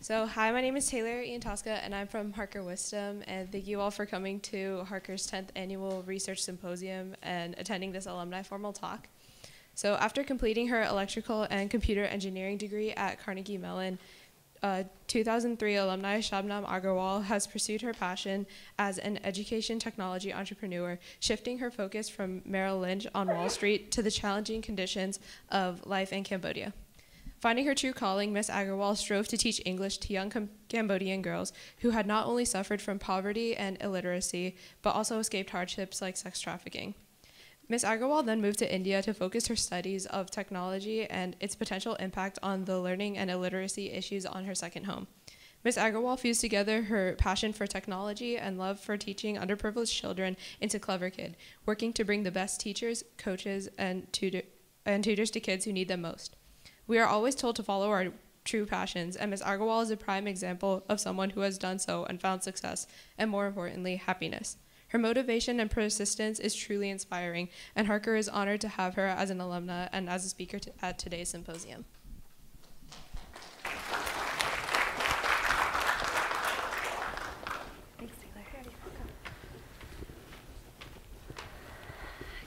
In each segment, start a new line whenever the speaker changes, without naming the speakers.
So, hi, my name is Taylor Ian Tosca, and I'm from Harker Wisdom, and thank you all for coming to Harker's 10th Annual Research Symposium and attending this alumni formal talk. So, after completing her electrical and computer engineering degree at Carnegie Mellon, 2003 alumni Shabnam Aggarwal has pursued her passion as an education technology entrepreneur, shifting her focus from Merrill Lynch on Wall Street to the challenging conditions of life in Cambodia. Finding her true calling, Ms. Aggarwal strove to teach English to young Cambodian girls who had not only suffered from poverty and illiteracy, but also escaped hardships like sex trafficking. Ms. Aggarwal then moved to India to focus her studies of technology and its potential impact on the learning and illiteracy issues on her second home. Ms. Aggarwal fused together her passion for technology and love for teaching underprivileged children into Clever Kid, working to bring the best teachers, coaches, and tutors to kids who need them most. We are always told to follow our true passions, and Ms. Aggarwal is a prime example of someone who has done so and found success, and more importantly, happiness. Her motivation and persistence is truly inspiring, and Harker is honored to have her as an alumna and as a speaker at today's symposium.
Thanks, Taylor.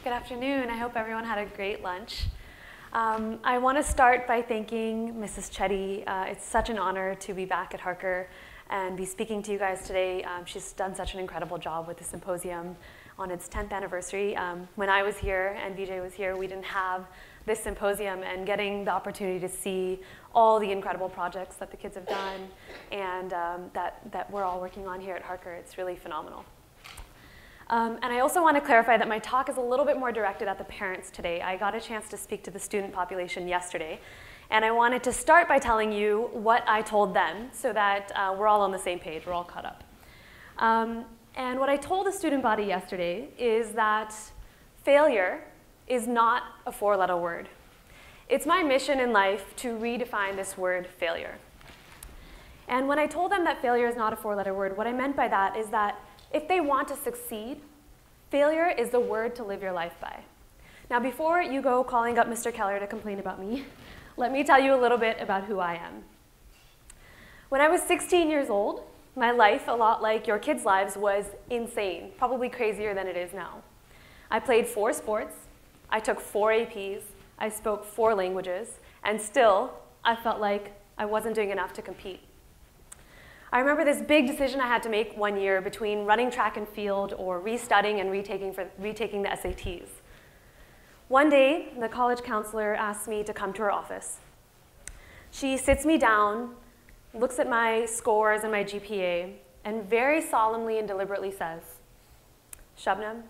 Good afternoon. I hope everyone had a great lunch. I want to start by thanking Mrs. Chetty. It's such an honor to be back at Harker and be speaking to you guys today. She's done such an incredible job with the symposium on its 10th anniversary. When I was here and Vijay was here, we didn't have this symposium, and getting the opportunity to see all the incredible projects that the kids have done and that we're all working on here at Harker, it's really phenomenal. And I also want to clarify that my talk is a little bit more directed at the parents today. I got a chance to speak to the student population yesterday, and I wanted to start by telling you what I told them so that we're all on the same page, we're all caught up. And what I told the student body yesterday is that failure is not a four-letter word. It's my mission in life to redefine this word failure. And when I told them that failure is not a four-letter word, what I meant by that is that if they want to succeed, failure is the word to live your life by. Now, before you go calling up Mr. Keller to complain about me, let me tell you a little bit about who I am. When I was 16 years old, my life, a lot like your kids' lives, was insane, probably crazier than it is now. I played 4 sports, I took 4 APs, I spoke 4 languages, and still, I felt like I wasn't doing enough to compete. I remember this big decision I had to make one year between running track and field or restudying and retaking the SATs. One day, the college counselor asked me to come to her office. She sits me down, looks at my scores and my GPA, and very solemnly and deliberately says, "Shabnam,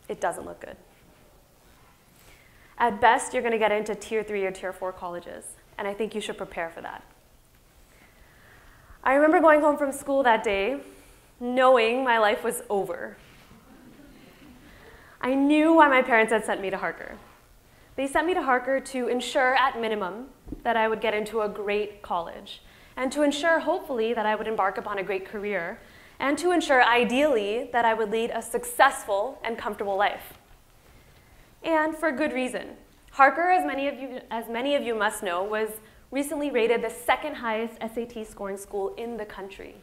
it doesn't look good. At best, you're going to get into Tier 3 or Tier 4 colleges, and I think you should prepare for that." I remember going home from school that day, knowing my life was over. I knew why my parents had sent me to Harker. They sent me to Harker to ensure, at minimum, that I would get into a great college, and to ensure, hopefully, that I would embark upon a great career, and to ensure, ideally, that I would lead a successful and comfortable life. And for good reason. Harker, as many of you must know, was recently rated the 2nd highest SAT scoring school in the country.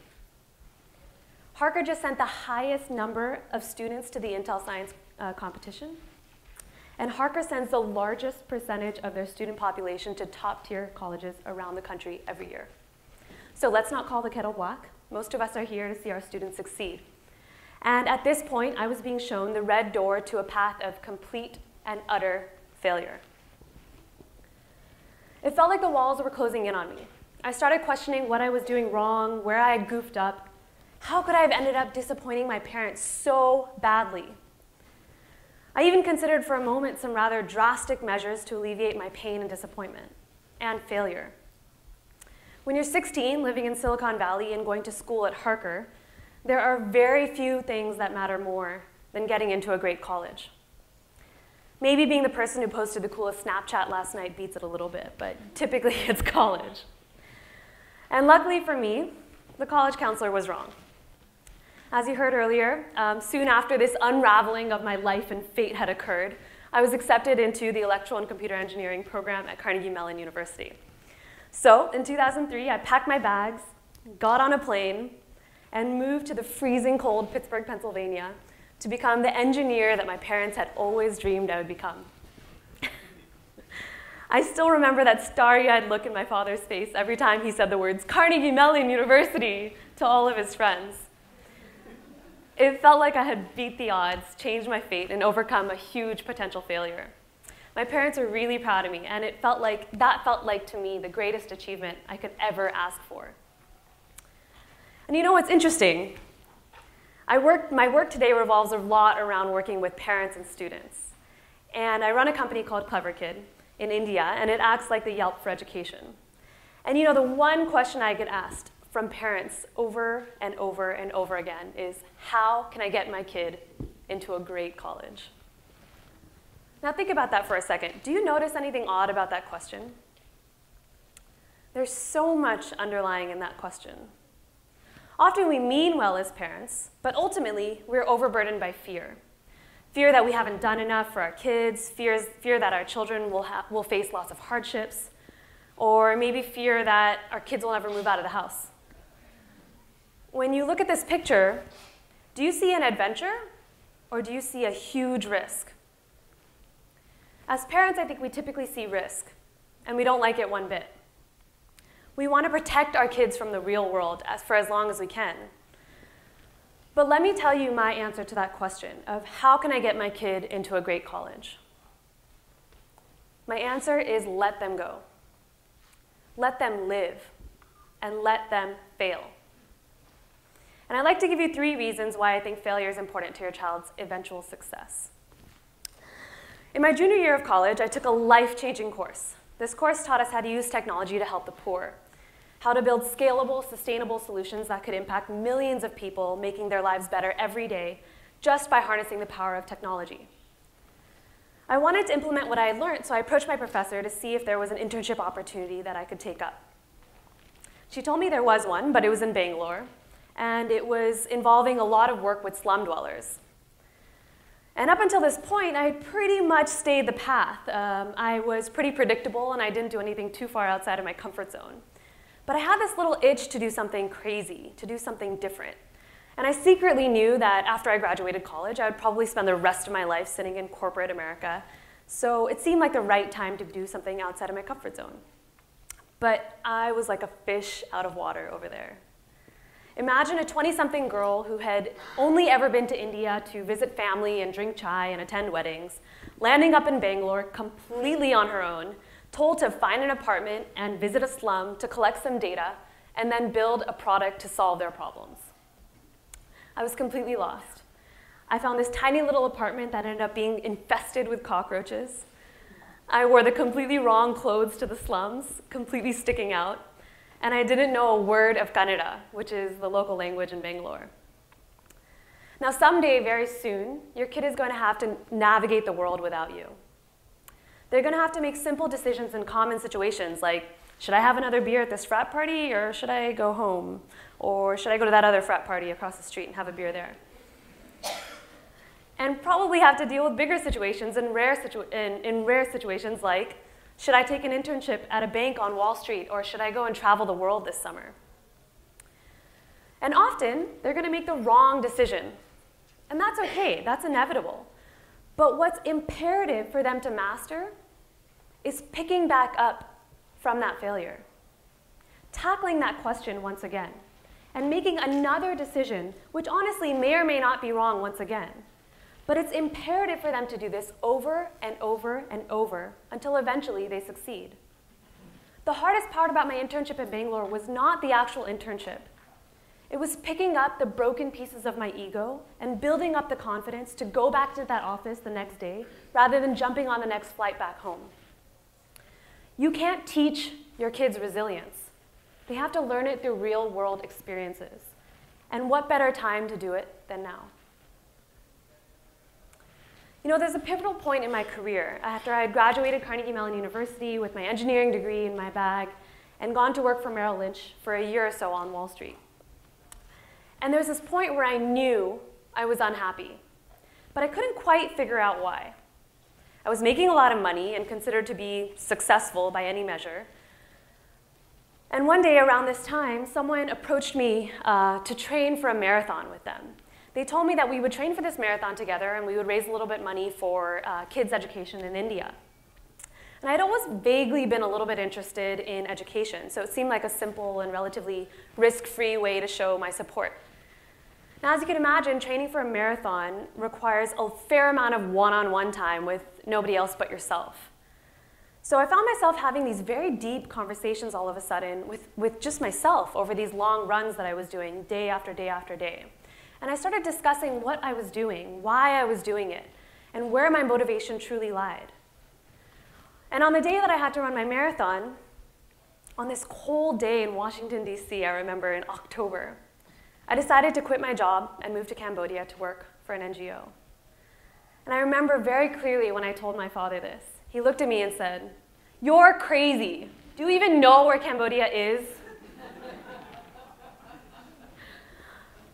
Harker just sent the highest number of students to the Intel Science competition, and Harker sends the largest percentage of their student population to top-tier colleges around the country every year. So let's not call the kettle black. Most of us are here to see our students succeed. And at this point, I was being shown the red door to a path of complete and utter failure. It felt like the walls were closing in on me. I started questioning what I was doing wrong, where I had goofed up. How could I have ended up disappointing my parents so badly? I even considered for a moment some rather drastic measures to alleviate my pain and disappointment and failure. When you're 16, living in Silicon Valley and going to school at Harker, there are very few things that matter more than getting into a great college. Maybe being the person who posted the coolest Snapchat last night beats it a little bit, but typically it's college. And luckily for me, the college counselor was wrong. As you heard earlier, soon after this unraveling of my life and fate had occurred, I was accepted into the electrical and computer engineering program at Carnegie Mellon University. So in 2003, I packed my bags, got on a plane, and moved to the freezing cold Pittsburgh, Pennsylvania, to become the engineer that my parents had always dreamed I would become. I still remember that starry-eyed look in my father's face every time he said the words Carnegie Mellon University to all of his friends. It felt like I had beat the odds, changed my fate, and overcome a huge potential failure. My parents were really proud of me, and that felt like to me the greatest achievement I could ever ask for. And you know what's interesting? My work today revolves a lot around working with parents and students. And I run a company called Clever Kid in India, and it acts like the Yelp for education. And you know, the one question I get asked from parents over and over and over again is, how can I get my kid into a great college? Now think about that for a second. Do you notice anything odd about that question? There's so much underlying in that question. Often we mean well as parents, but ultimately we're overburdened by fear. Fear that we haven't done enough for our kids, fear that our children will face lots of hardships, or maybe fear that our kids will never move out of the house. When you look at this picture, do you see an adventure, or do you see a huge risk? As parents, I think we typically see risk, and we don't like it one bit. We want to protect our kids from the real world for as long as we can. But let me tell you my answer to that question of how can I get my kid into a great college? My answer is let them go. Let them live, and let them fail. And I'd like to give you 3 reasons why I think failure is important to your child's eventual success. In my junior year of college, I took a life-changing course. This course taught us how to use technology to help the poor, how to build scalable, sustainable solutions that could impact millions of people, making their lives better every day, just by harnessing the power of technology. I wanted to implement what I had learned, so I approached my professor to see if there was an internship opportunity that I could take up. She told me there was one, but it was in Bangalore, and it was involving a lot of work with slum dwellers. And up until this point, I had pretty much stayed the path. I was pretty predictable, and I didn't do anything too far outside of my comfort zone. But I had this little itch to do something crazy, to do something different. And I secretly knew that after I graduated college, I would probably spend the rest of my life sitting in corporate America. So it seemed like the right time to do something outside of my comfort zone. But I was like a fish out of water over there. Imagine a 20-something girl who had only ever been to India to visit family and drink chai and attend weddings, landing up in Bangalore completely on her own, told to find an apartment and visit a slum to collect some data, and then build a product to solve their problems. I was completely lost. I found this tiny little apartment that ended up being infested with cockroaches. I wore the completely wrong clothes to the slums, completely sticking out, and I didn't know a word of Kannada, which is the local language in Bangalore. Now someday, very soon, your kid is going to have to navigate the world without you. They're going to have to make simple decisions in common situations like, should I have another beer at this frat party, or should I go home? Or should I go to that other frat party across the street and have a beer there? And probably have to deal with bigger situations in rare situations like, should I take an internship at a bank on Wall Street, or should I go and travel the world this summer? And often, they're going to make the wrong decision. And that's okay, that's inevitable. But what's imperative for them to master is picking back up from that failure, tackling that question once again, and making another decision, which honestly may or may not be wrong once again. But it's imperative for them to do this over and over and over until eventually they succeed. The hardest part about my internship in Bangalore was not the actual internship. It was picking up the broken pieces of my ego and building up the confidence to go back to that office the next day rather than jumping on the next flight back home. You can't teach your kids resilience. They have to learn it through real-world experiences. And what better time to do it than now? You know, there's a pivotal point in my career after I had graduated Carnegie Mellon University with my engineering degree in my bag and gone to work for Merrill Lynch for a year or so on Wall Street. And there was this point where I knew I was unhappy, but I couldn't quite figure out why. I was making a lot of money and considered to be successful by any measure, And one day around this time, someone approached me to train for a marathon with them. They told me that we would train for this marathon together and we would raise a little bit of money for kids' education in India. And I'd always vaguely been a little bit interested in education, so it seemed like a simple and relatively risk-free way to show my support. Now, as you can imagine, training for a marathon requires a fair amount of one-on-one time with nobody else but yourself. So I found myself having these very deep conversations all of a sudden with just myself over these long runs that I was doing day after day after day. And I started discussing what I was doing, why I was doing it, and where my motivation truly lied. And on the day that I had to run my marathon, on this cold day in Washington, D.C., I remember in October, I decided to quit my job and move to Cambodia to work for an NGO. And I remember very clearly when I told my father this. He looked at me and said, "You're crazy. Do you even know where Cambodia is?"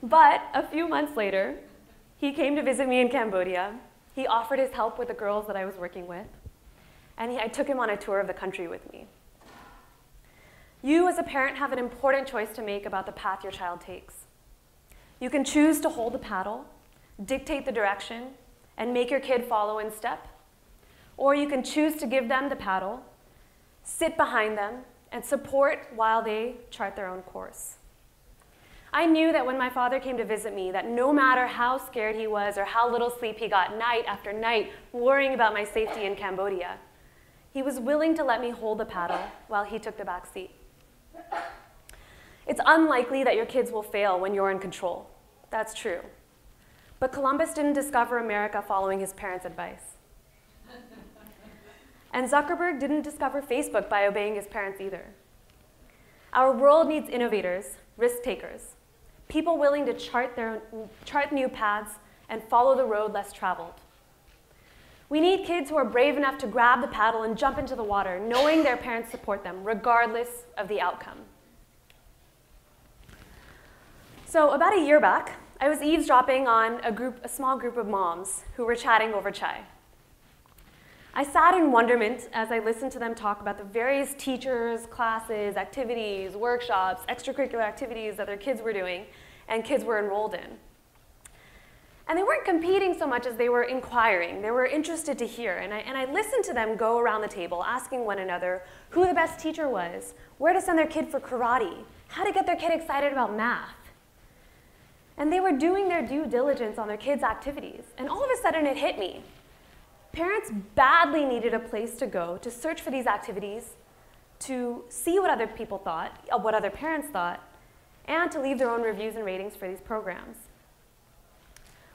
But a few months later, he came to visit me in Cambodia. He offered his help with the girls that I was working with, and I took him on a tour of the country with me. You as a parent have an important choice to make about the path your child takes. You can choose to hold the paddle, dictate the direction, and make your kid follow in step. Or you can choose to give them the paddle, sit behind them, and support while they chart their own course. I knew that when my father came to visit me, that no matter how scared he was or how little sleep he got night after night worrying about my safety in Cambodia, he was willing to let me hold the paddle while he took the back seat. It's unlikely that your kids will fail when you're in control. That's true. But Columbus didn't discover America following his parents' advice. And Zuckerberg didn't discover Facebook by obeying his parents either. Our world needs innovators, risk-takers, people willing to chart new paths and follow the road less traveled. We need kids who are brave enough to grab the paddle and jump into the water, knowing their parents support them, regardless of the outcome. So about a year back, I was eavesdropping on a small group of moms who were chatting over chai. I sat in wonderment as I listened to them talk about the various teachers, classes, activities, workshops, extracurricular activities that their kids were doing and kids were enrolled in. And they weren't competing so much as they were inquiring. They were interested to hear. And I listened to them go around the table asking one another who the best teacher was, where to send their kid for karate, how to get their kid excited about math. And they were doing their due diligence on their kids' activities. And all of a sudden it hit me. Parents badly needed a place to go to search for these activities, to see what other people thought, what other parents thought, and to leave their own reviews and ratings for these programs.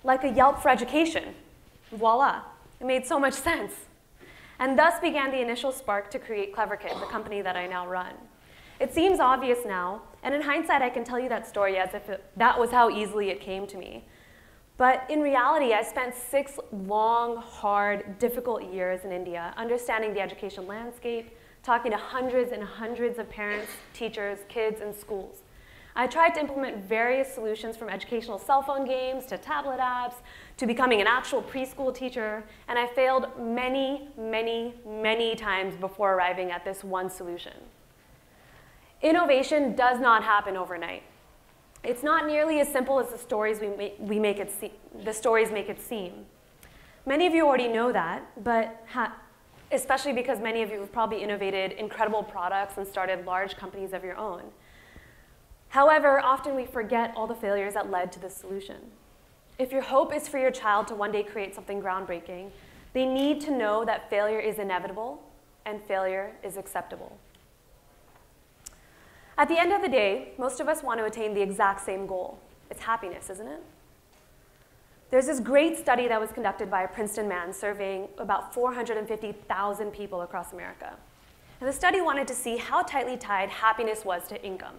Like a Yelp for education. Voila. It made so much sense. And thus began the initial spark to create CleverKid, the company that I now run. It seems obvious now, and in hindsight I can tell you that story as if that was how easily it came to me. But in reality, I spent 6 long, hard, difficult years in India understanding the education landscape, talking to hundreds and hundreds of parents, teachers, kids, and schools. I tried to implement various solutions from educational cell phone games to tablet apps to becoming an actual preschool teacher, and I failed many, many, many times before arriving at this one solution. Innovation does not happen overnight. It's not nearly as simple as the stories make it seem. Many of you already know that, but especially because many of you have probably innovated incredible products and started large companies of your own. However, often we forget all the failures that led to this solution. If your hope is for your child to one day create something groundbreaking, they need to know that failure is inevitable and failure is acceptable. At the end of the day, most of us want to attain the exact same goal. It's happiness, isn't it? There's this great study that was conducted by a Princeton man surveying about 450,000 people across America. And the study wanted to see how tightly tied happiness was to income.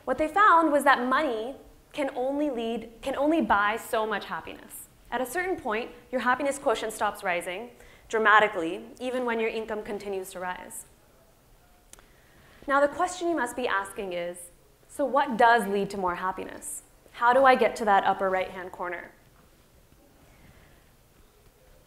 What they found was that money can only buy so much happiness. At a certain point, your happiness quotient stops rising dramatically, even when your income continues to rise. Now, the question you must be asking is, so what does lead to more happiness? How do I get to that upper right-hand corner?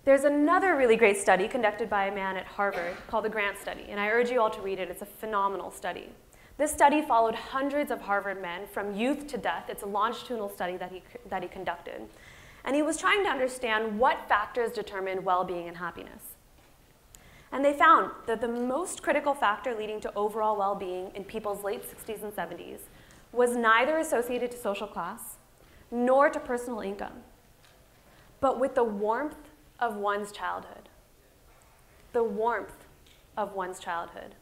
There's another really great study conducted by a man at Harvard called the Grant Study, and I urge you all to read it. It's a phenomenal study. This study followed hundreds of Harvard men from youth to death. It's a longitudinal study that he conducted. And he was trying to understand what factors determine well-being and happiness. And they found that the most critical factor leading to overall well-being in people's late 60s and 70s was neither associated to social class nor to personal income, but with the warmth of one's childhood. The warmth of one's childhood.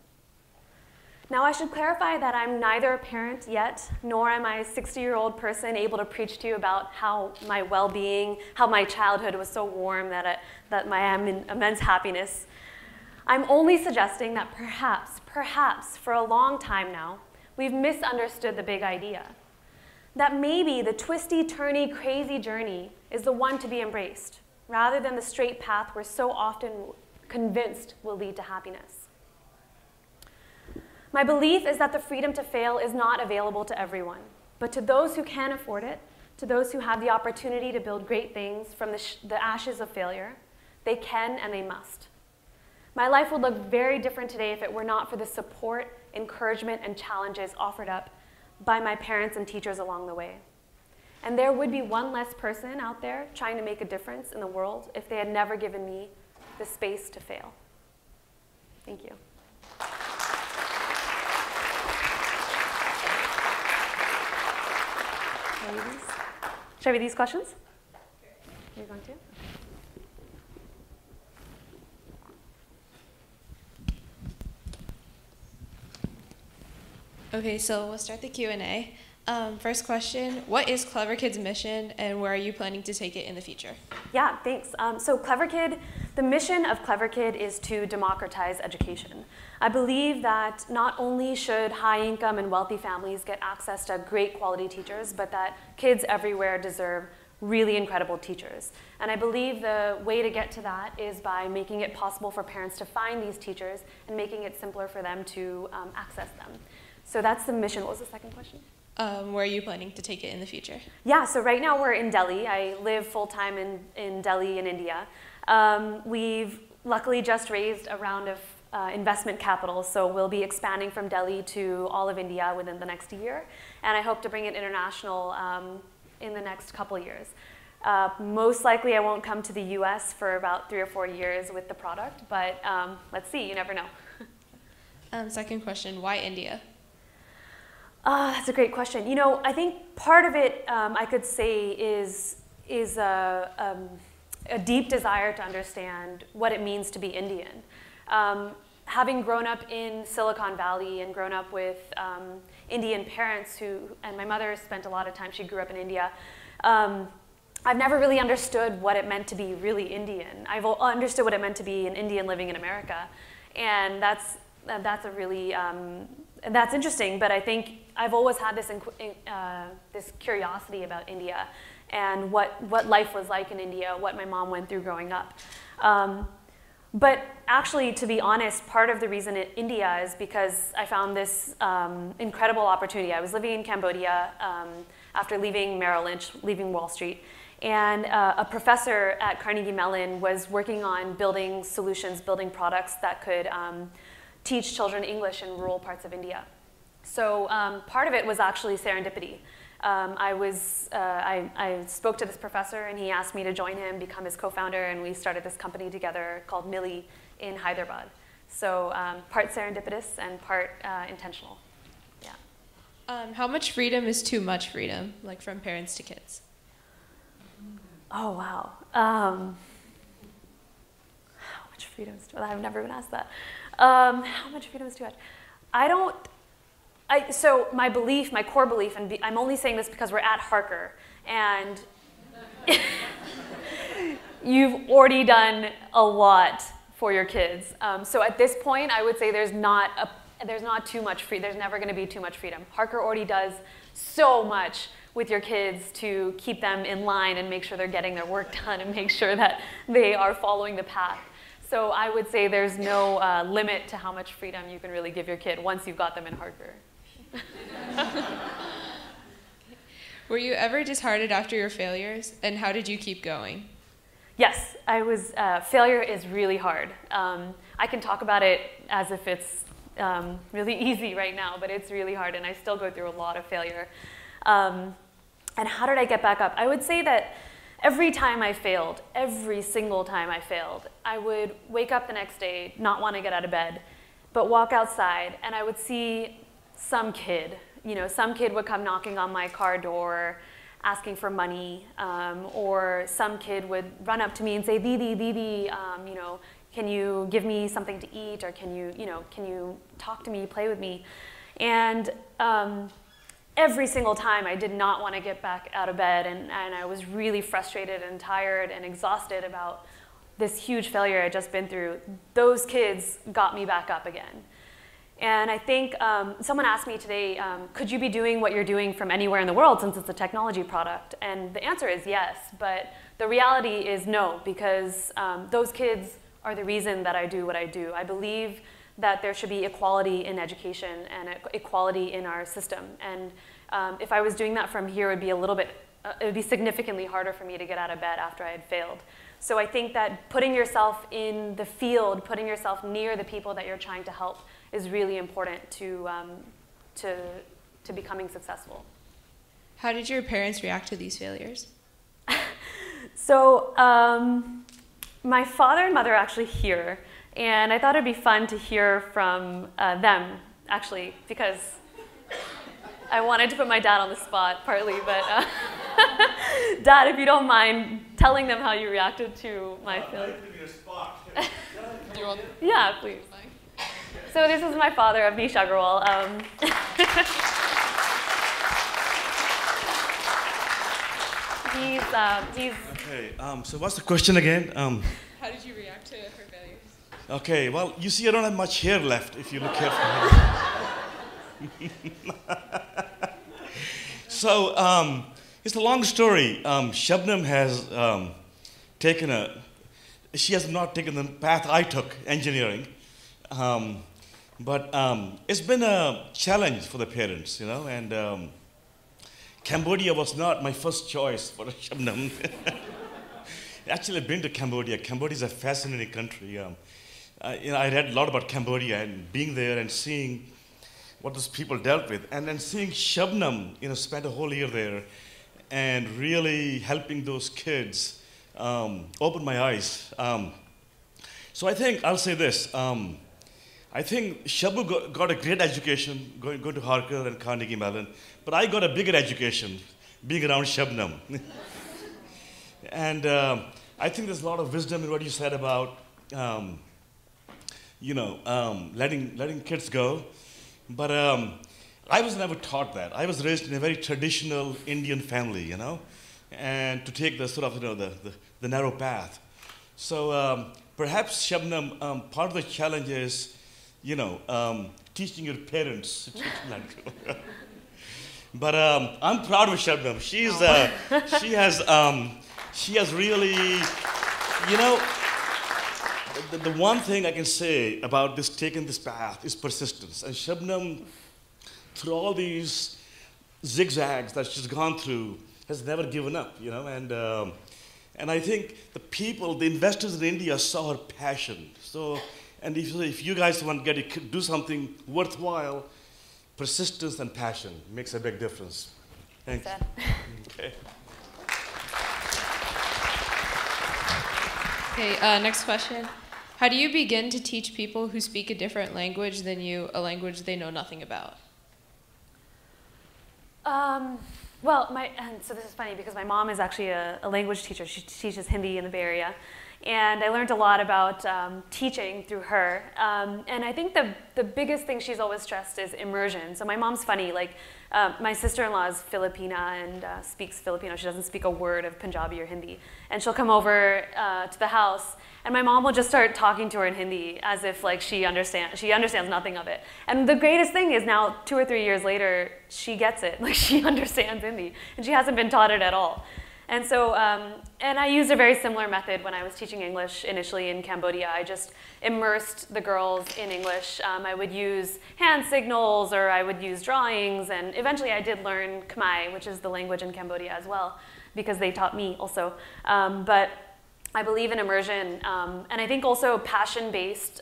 Now, I should clarify that I'm neither a parent yet, nor am I a 60-year-old person able to preach to you about how my well-being, how my childhood was so warm that I am in immense happiness. I'm only suggesting that perhaps, for a long time now, we've misunderstood the big idea. That maybe the twisty, turny, crazy journey is the one to be embraced, rather than the straight path we're so often convinced will lead to happiness. My belief is that the freedom to fail is not available to everyone, but to those who can afford it, to those who have the opportunity to build great things from the ashes of failure, they can and they must. My life would look very different today if it were not for the support, encouragement, and challenges offered up by my parents and teachers along the way. And there would be one less person out there trying to make a difference in the world if they had never given me the space to fail. Thank you. Should I read these questions? Are you going to?
Okay, so we'll start the Q&A. First question, what is Clever Kid's mission and where are you planning to take it in the future?
Yeah, thanks. So Clever Kid, the mission of Clever Kid is to democratize education. I believe that not only should high-income and wealthy families get access to great quality teachers, but that kids everywhere deserve really incredible teachers. And I believe the way to get to that is by making it possible for parents to find these teachers and making it simpler for them to access them. So that's the mission. What was the second question?
Where are you planning to take it in the future?
Yeah, so right now we're in Delhi. I live full-time in Delhi in India. We've luckily just raised a round of investment capital, so we'll be expanding from Delhi to all of India within the next year. And I hope to bring it international in the next couple years. Most likely I won't come to the US for about 3 or 4 years with the product, but let's see, you never know.
Second question, why India?
That's a great question. You know, I think part of it, I could say, is a deep desire to understand what it means to be Indian. Having grown up in Silicon Valley and grown up with Indian parents and my mother spent a lot of time, she grew up in India, I've never really understood what it meant to be really Indian. I've understood what it meant to be an Indian living in America. And that's a really, that's interesting, but I think I've always had this curiosity about India and what life was like in India, what my mom went through growing up. But actually, to be honest, part of the reason India is because I found this incredible opportunity. I was living in Cambodia after leaving Merrill Lynch, leaving Wall Street, and a professor at Carnegie Mellon was working on building solutions, building products that could teach children English in rural parts of India. So part of it was actually serendipity. I spoke to this professor and he asked me to join him, become his co-founder, and we started this company together called Milli in Hyderabad. So part serendipitous and part intentional. Yeah.
How much freedom is too much freedom, like from parents to kids?
Oh, wow. How much freedom is too much? I've never been asked that. How much freedom is too much? So my belief, my core belief, and I'm only saying this because we're at Harker, and you've already done a lot for your kids. So at this point, I would say there's not too much freedom. There's never going to be too much freedom. Harker already does so much with your kids to keep them in line and make sure they're getting their work done and make sure that they are following the path. So I would say there's no limit to how much freedom you can really give your kid once you've got them in Harker.
Were you ever disheartened after your failures, and how did you keep going?
Yes, I was. Failure is really hard. I can talk about it as if it's really easy right now, but it's really hard, and I still go through a lot of failure. And how did I get back up? I would say that every time I failed, every single time I failed, I would wake up the next day, not want to get out of bed, but walk outside, and I would see some kid. Some kid would come knocking on my car door, asking for money, or some kid would run up to me and say, Didi, Didi, can you give me something to eat, or can you talk to me, play with me? And every single time I did not want to get back out of bed, and I was really frustrated and tired and exhausted about this huge failure I'd just been through. Those kids got me back up again. And I think someone asked me today, could you be doing what you're doing from anywhere in the world since it's a technology product? And the answer is yes, but the reality is no, because those kids are the reason that I do what I do. I believe that there should be equality in education and equality in our system. And if I was doing that from here, it would be significantly harder for me to get out of bed after I had failed. So I think that putting yourself in the field, putting yourself near the people that you're trying to help is really important to becoming successful.
How did your parents react to these failures?
So my father and mother are actually here, and I thought it'd be fun to hear from them, actually, because I wanted to put my dad on the spot, partly, but Dad, if you don't mind telling them how you reacted to my failure. Yeah, please. So this is my father, Shabnam Aggarwal. He's
Okay, so what's the question again?
How did you react to her failures?
Okay, well, you see, I don't have much hair left if you look carefully. So, it's a long story. Shabnam has she has not taken the path I took, engineering. But it's been a challenge for the parents, and Cambodia was not my first choice for Shabnam. Actually, I've been to Cambodia. Cambodia is a fascinating country. I read a lot about Cambodia and being there and seeing what those people dealt with, and then seeing Shabnam, spend a whole year there and really helping those kids opened my eyes. So I think I'll say this. I think Shabu got a great education going to Harker and Carnegie Mellon, but I got a bigger education being around Shabnam. And I think there's a lot of wisdom in what you said about, letting kids go. But I was never taught that. I was raised in a very traditional Indian family, and to take the sort of, the narrow path. So perhaps, Shabnam, part of the challenge is, teaching your parents to teach you. But I'm proud of Shabnam. She has really, the one thing I can say about taking this path is persistence. And Shabnam, through all these zigzags that she's gone through, has never given up, and I think the investors in India saw her passion. So, and if you guys want to do something worthwhile, persistence and passion makes a big difference. Thanks. Okay.
Okay, next question. How do you begin to teach people who speak a different language than you a language they know nothing about?
So this is funny because my mom is actually a language teacher. She teaches Hindi in the Bay Area. And I learned a lot about teaching through her. And I think the biggest thing she's always stressed is immersion. So my mom's funny. My sister-in-law is Filipina and speaks Filipino. She doesn't speak a word of Punjabi or Hindi. And she'll come over to the house, and my mom will just start talking to her in Hindi as if she understands nothing of it. And the greatest thing is now, 2 or 3 years later, she gets it. She understands Hindi, and she hasn't been taught it at all. And so, and I used a very similar method when I was teaching English initially in Cambodia. I just immersed the girls in English. I would use hand signals, or I would use drawings, and eventually I did learn Khmer, which is the language in Cambodia as well, because they taught me also. But I believe in immersion, and I think also passion-based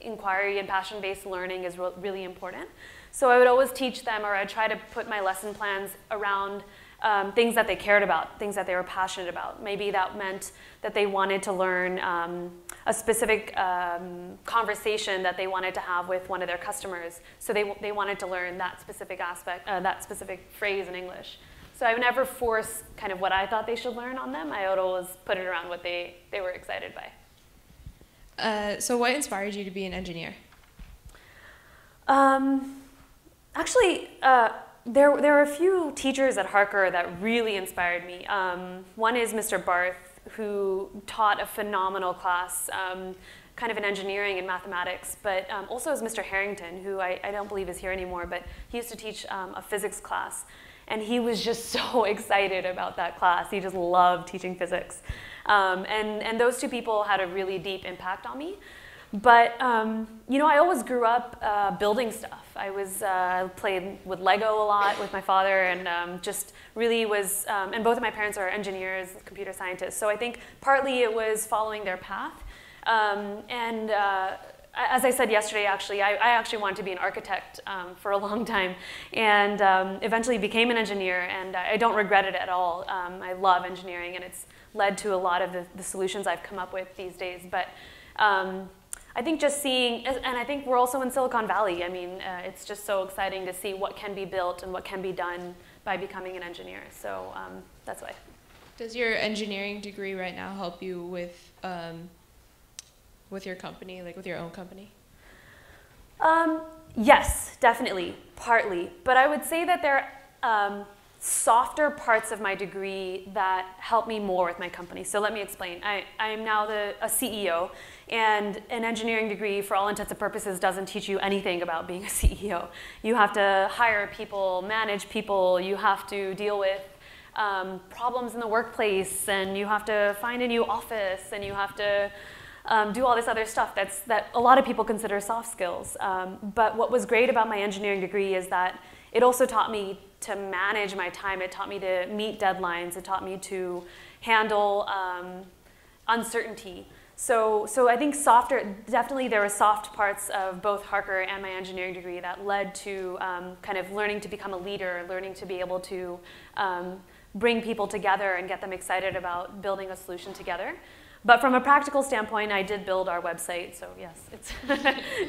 inquiry and passion-based learning is really important. So I would always teach them, or I'd try to put my lesson plans around things that they cared about, things that they were passionate about. Maybe that meant that they wanted to learn a specific conversation that they wanted to have with one of their customers. So they wanted to learn that specific aspect, that specific phrase in English. So I would never force kind of what I thought they should learn on them. I would always put it around what they were excited by.
So what inspired you to be an engineer?
Actually, there were a few teachers at Harker that really inspired me. One is Mr. Barth, who taught a phenomenal class, kind of in engineering and mathematics, but also is Mr. Harrington, who I don't believe is here anymore, but he used to teach a physics class. And he was just so excited about that class. He just loved teaching physics. And those two people had a really deep impact on me. But you know, I always grew up building stuff. I played with Lego a lot with my father, and just really was. And both of my parents are engineers, computer scientists. So I think partly it was following their path. As I said yesterday, actually, I actually wanted to be an architect for a long time, and eventually became an engineer, and I don't regret it at all. I love engineering, and it's led to a lot of the solutions I've come up with these days. But I think just seeing, and I think we're also in Silicon Valley. I mean, it's just so exciting to see what can be built and what can be done by becoming an engineer. So that's why.
Does your engineering degree right now help you with your company, like with your own company?
Yes, definitely, partly. But I would say that there are softer parts of my degree that help me more with my company. So let me explain. I am now a CEO, and an engineering degree, for all intents and purposes, doesn't teach you anything about being a CEO. You have to hire people, manage people, you have to deal with problems in the workplace, and you have to find a new office, and you have to do all this other stuff that a lot of people consider soft skills. But what was great about my engineering degree is that it also taught me to manage my time. It taught me to meet deadlines. It taught me to handle uncertainty. So I think definitely there were soft parts of both Harker and my engineering degree that led to kind of learning to become a leader, learning to be able to bring people together and get them excited about building a solution together. But from a practical standpoint, I did build our website, so yes,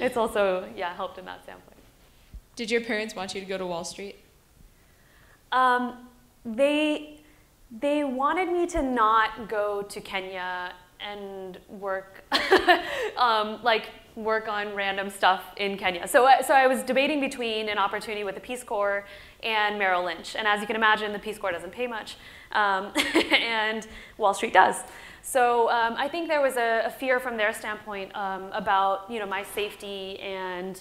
it's also, yeah, helped in that standpoint.
Did your parents want you to go to Wall Street?
They wanted me to not go to Kenya and work, work on random stuff in Kenya. So I was debating between an opportunity with the Peace Corps and Merrill Lynch. And as you can imagine, the Peace Corps doesn't pay much, and Wall Street does. So I think there was a fear from their standpoint about my safety and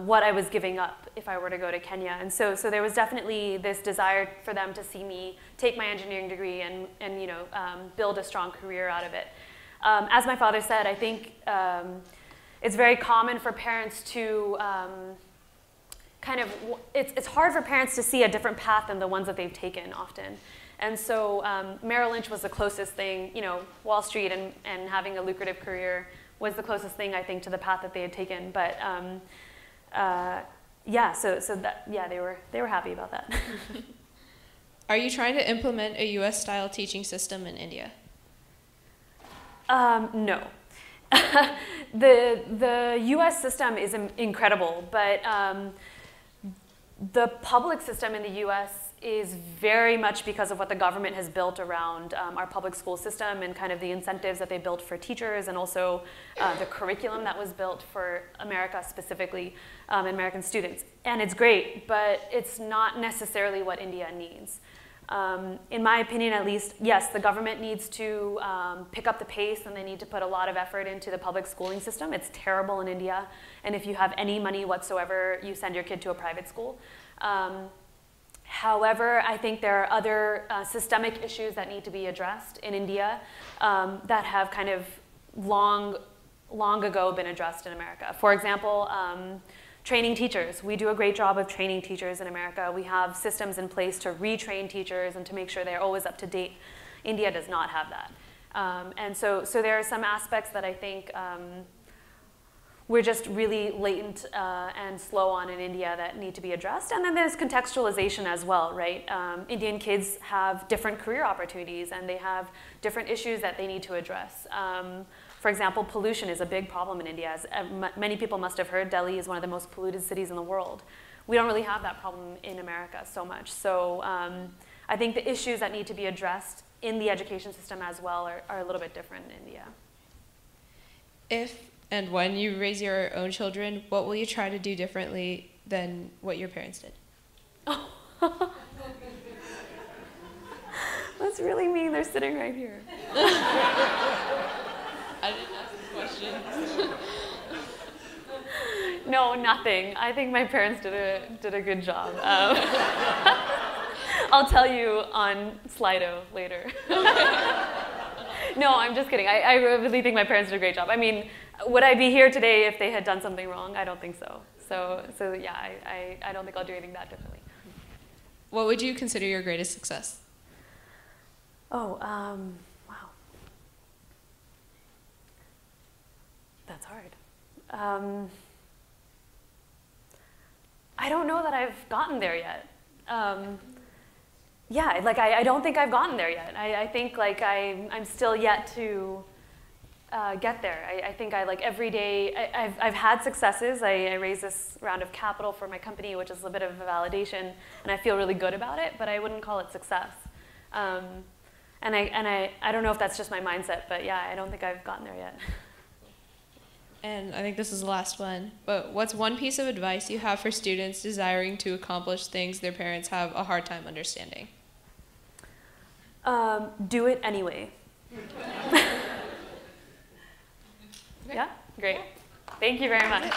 what I was giving up if I were to go to Kenya. And so there was definitely this desire for them to see me take my engineering degree and build a strong career out of it. As my father said, I think it's very common for parents to it's hard for parents to see a different path than the ones that they've taken often. And so Merrill Lynch was the closest thing, Wall Street and having a lucrative career was the closest thing, I think, to the path that they had taken. But yeah, they were happy about that.
Are you trying to implement a US-style teaching system in India?
No. The US system is incredible, but the public system in the US is very much because of what the government has built around our public school system and kind of the incentives that they built for teachers, and also the curriculum that was built for America specifically, American students. And it's great, but it's not necessarily what India needs. In my opinion, at least, yes, the government needs to pick up the pace, and they need to put a lot of effort into the public schooling system. It's terrible in India, and if you have any money whatsoever, you send your kid to a private school. However, I think there are other systemic issues that need to be addressed in India that have kind of long ago been addressed in America. For example, training teachers. We do a great job of training teachers in America. We have systems in place to retrain teachers and to make sure they're always up to date. India does not have that. And so there are some aspects that I think we're just really latent and slow on in India that need to be addressed. And then there's contextualization as well, right? Indian kids have different career opportunities and they have different issues that they need to address. For example, pollution is a big problem in India. As many people must have heard, Delhi is one of the most polluted cities in the world. We don't really have that problem in America so much. So I think the issues that need to be addressed in the education system as well are a little bit different in India.
If and when you raise your own children, what will you try to do differently than what your parents did?
Oh. That's really mean. They're sitting right here.
I didn't ask the question.
No, nothing. I think my parents did a good job. I'll tell you on Slido later. No, I'm just kidding. I really think my parents did a great job. I mean, would I be here today if they had done something wrong? I don't think so. So yeah, I don't think I'll do anything that differently.
What would you consider your greatest success?
Oh, wow. That's hard. I don't know that I've gotten there yet. Yeah, like I don't think I've gotten there yet. I think like I'm still yet to get there. I think I like every day, I've had successes. I raised this round of capital for my company, which is a bit of a validation, and I feel really good about it, but I wouldn't call it success. And I don't know if that's just my mindset, but yeah, I don't think I've gotten there yet.
And I think this is the last one, but what's one piece of advice you have for students desiring to accomplish things their parents have a hard time understanding?
Do it anyway. Yeah, great. Thank you very much.